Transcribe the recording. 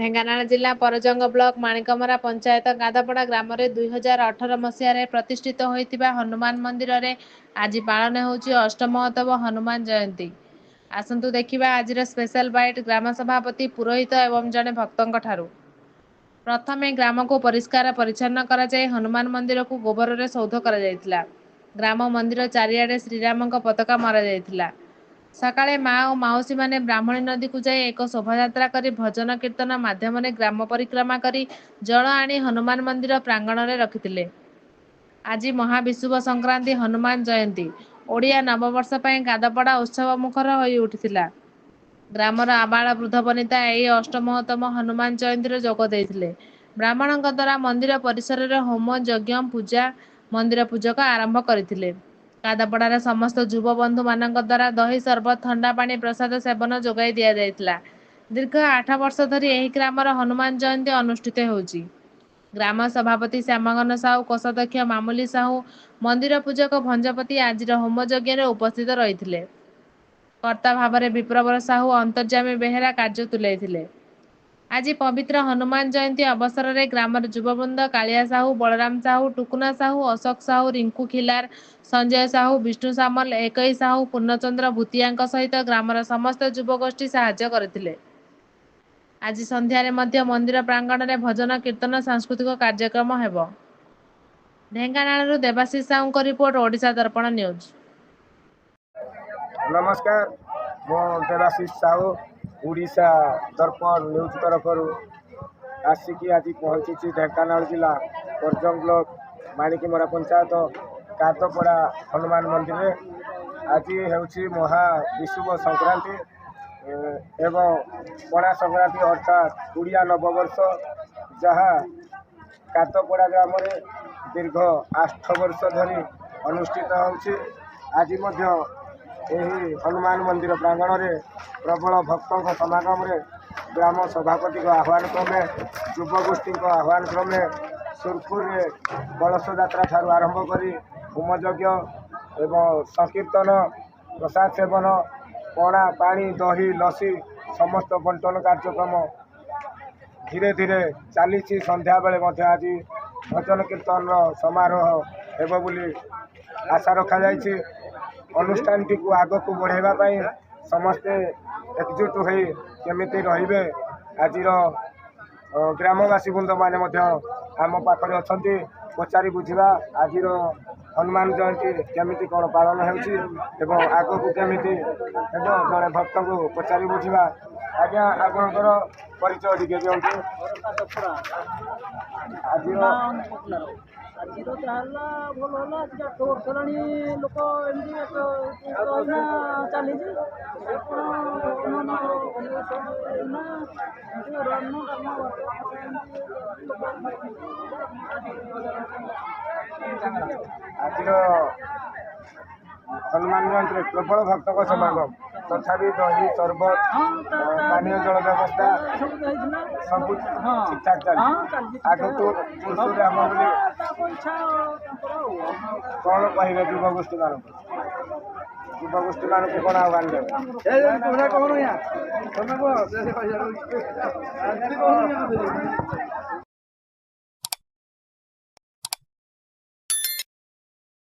ଢେଙ୍କାନାଳ ଜିଲ୍ଲା ପରଜଙ୍ଗ ବ୍ଲକ ମାଣିକମରା ପଞ୍ଚାୟତ ଗାଦାପଡ଼ା ଗ୍ରାମରେ 2018 ମସିହାରେ ପ୍ରତିଷ୍ଠିତ ହୋଇଥିବା ହନୁମାନ ମନ୍ଦିରରେ ଆଜି ପାଳନ ହେଉଛି ଅଷ୍ଟମହୋତ୍ସବ ହନୁମାନ ଜୟନ୍ତୀ। ଆସନ୍ତୁ ଦେଖିବା ଆଜିର ସ୍ପେଶାଲ ବାଇଟ୍ ଗ୍ରାମ ସଭାପତି ପୁରୋହିତ ଏବଂ ଜଣେ ଭକ୍ତଙ୍କ ଠାରୁ। ପ୍ରଥମେ ଗ୍ରାମକୁ ପରିଷ୍କାର ପରିଚ୍ଛନ୍ନ କରାଯାଇ ହନୁମାନ ମନ୍ଦିରକୁ ଗୋବରରେ ସୌଧ କରାଯାଇଥିଲା। ଗ୍ରାମ ମନ୍ଦିର ଚାରିଆଡ଼େ ଶ୍ରୀରାମଙ୍କ ପତାକା ମରାଯାଇଥିଲା। ସକାଳେ ମା ଓ ମାଉସୀମାନେ ବ୍ରାହ୍ମଣୀ ନଦୀକୁ ଯାଇ ଏକ ଶୋଭାଯାତ୍ରା କରି ଭଜନ କୀର୍ତ୍ତନ ମାଧ୍ୟମରେ ଗ୍ରାମ ପରିକ୍ରମା କରି ଜଳ ଆଣି ହନୁମାନ ମନ୍ଦିର ପ୍ରାଙ୍ଗଣରେ ରଖିଥିଲେ। ଆଜି ମହାବିଷୁବ ସଂକ୍ରାନ୍ତି ହନୁମାନ ଜୟନ୍ତୀ। ଓଡ଼ିଆ ନବବର୍ଷ ପାଇଁ ଗାଦାପଡ଼ା ଉତ୍ସବ ମୁଖର ହୋଇ ଉଠିଥିଲା। ଗ୍ରାମର ଆବାଳ ବୃଦ୍ଧ ବନିତା ଏହି ଅଷ୍ଟମହୋତ୍ତମ ହନୁମାନ ଜୟନ୍ତୀରେ ଯୋଗ ଦେଇଥିଲେ। ବ୍ରାହ୍ମଣଙ୍କ ଦ୍ୱାରା ମନ୍ଦିର ପରିସରରେ ହୋମ ଯଜ୍ଞ ପୂଜା ମନ୍ଦିର ପୂଜକ ଆରମ୍ଭ କରିଥିଲେ। ଗାଦାପଡ଼ାର ସମସ୍ତ ଯୁବବନ୍ଧୁ ମାନଙ୍କ ଦ୍ୱାରା ଦହି ସରବତ ଥଣ୍ଡା ପାଣି ପ୍ରସାଦ ସେବନ ଯୋଗାଇ ଦିଆଯାଇଥିଲା। ଦୀର୍ଘ 8 ବର୍ଷ ଧରି ଏହି ଗ୍ରାମର ହନୁମାନ ଜୟନ୍ତୀ ଅନୁଷ୍ଠିତ ହେଉଛି। ଗ୍ରାମ ସଭାପତି ଶ୍ୟାମଘନ ସାହୁ, କୋଷାଧ୍ୟକ୍ଷ ମାମୁଲି ସାହୁ, ମନ୍ଦିର ପୂଜକ ଭଞ୍ଜପତି ଆଜିର ହୋମ ଯଜ୍ଞରେ ଉପସ୍ଥିତ ରହିଥିଲେ। କର୍ତ୍ତା ଭାବରେ ବିପ୍ରବର ସାହୁ, ଅନ୍ତର୍ଯ୍ୟାମୀ ବେହେରା କାର୍ଯ୍ୟ ତୁଲାଇଥିଲେ। ଆଜି ପବିତ୍ର ହନୁମାନ ଜୟନ୍ତୀ ଅବସରରେ ଗ୍ରାମର ଯୁବବୃନ୍ଦ କାଳିଆ ସାହୁ, ବଳରାମ ସାହୁ, ଟୁକୁନା ସାହୁ, ଅଶୋକ ସାହୁ, ରିଙ୍କୁ ଖିଲାର, ସଞ୍ଜୟ ସାହୁ, ବିଷ୍ଣୁ ସାମଲ, ଏକଇ ସାହୁ, ପୂର୍ଣ୍ଣଚନ୍ଦ୍ର ଭୂତିଆଙ୍କ ସହିତ ଗ୍ରାମର ସମସ୍ତ ଯୁବଗୋଷ୍ଠୀ ସାହାଯ୍ୟ କରିଥିଲେ। ଆଜି ସନ୍ଧ୍ୟାରେ ମଧ୍ୟ ମନ୍ଦିର ପ୍ରାଙ୍ଗଣରେ ଭଜନ କୀର୍ତ୍ତନ ସାଂସ୍କୃତିକ କାର୍ଯ୍ୟକ୍ରମ ହେବ। ଢେଙ୍କାନାଳରୁ ଦେବାଶିଷ ସାହୁଙ୍କ ରିପୋର୍ଟ, ଓଡ଼ିଶା ଦର୍ପଣ ନ୍ୟୁଜ୍। नमस्कार, मो देवाशीष साहू ओडिशा दर्पण न्यूज तरफ आसिकी आज पहुँची ढेंकानाल जिला परजंग ब्लॉक माणिकमरा पंचायत गादपड़ा हनुमान मंदिर में। आज हूँ महाविषुव संक्रांति एवं पणा संक्रांति अर्थात ओडिया नववर्ष जहाँ गादपड़ा ग्राम दीर्घ 8 वर्ष धरी अनुष्ठित होउछि। आज यही हनुमान मंदिर प्रांगण में प्रबल भक्तों समागम रे ग्राम सभापति आह्वान क्रमे युवगोष्ठी आह्वान क्रमे सुरखुर कलश यात्रा ठारू आरंभ करी होमयज्ञ एवं संकीर्तन प्रसाद सेवन पणा पानी दही लसी समस्त बंटन कार्यक्रम धीरे धीरे चली। संध्या बेले आज भजन कीर्तन समारोह हेबो बोली आशा रखा जायछि। अनुष्ठान टी को आग को बढ़ावा समस्ते एकजुट हो केमिति रहिबे आज ग्रामवासी बृंद माने आम पाखरे अछंती पचारि बुझिबा आज हनुमान जयंती केमिति कौन पालन होउछि एवं आग को केमिति एवं जड़े भक्त को पचारि बुझिबा। आज्ञा आपनकर परिचय टिके दियंतु। आज आज जहाँ भल है आज 8 वर्ष हेलाणी लोक एमती चली आज हनुमान जयंती प्रबल भक्त समागम तथापि दही सरबत पानी जल व्यवस्था सब ठीक ठाक चलती। आग तो कौन कहे युवगोष्ठी मान युवगोष्ठी मान को कौन आह्वान देवे?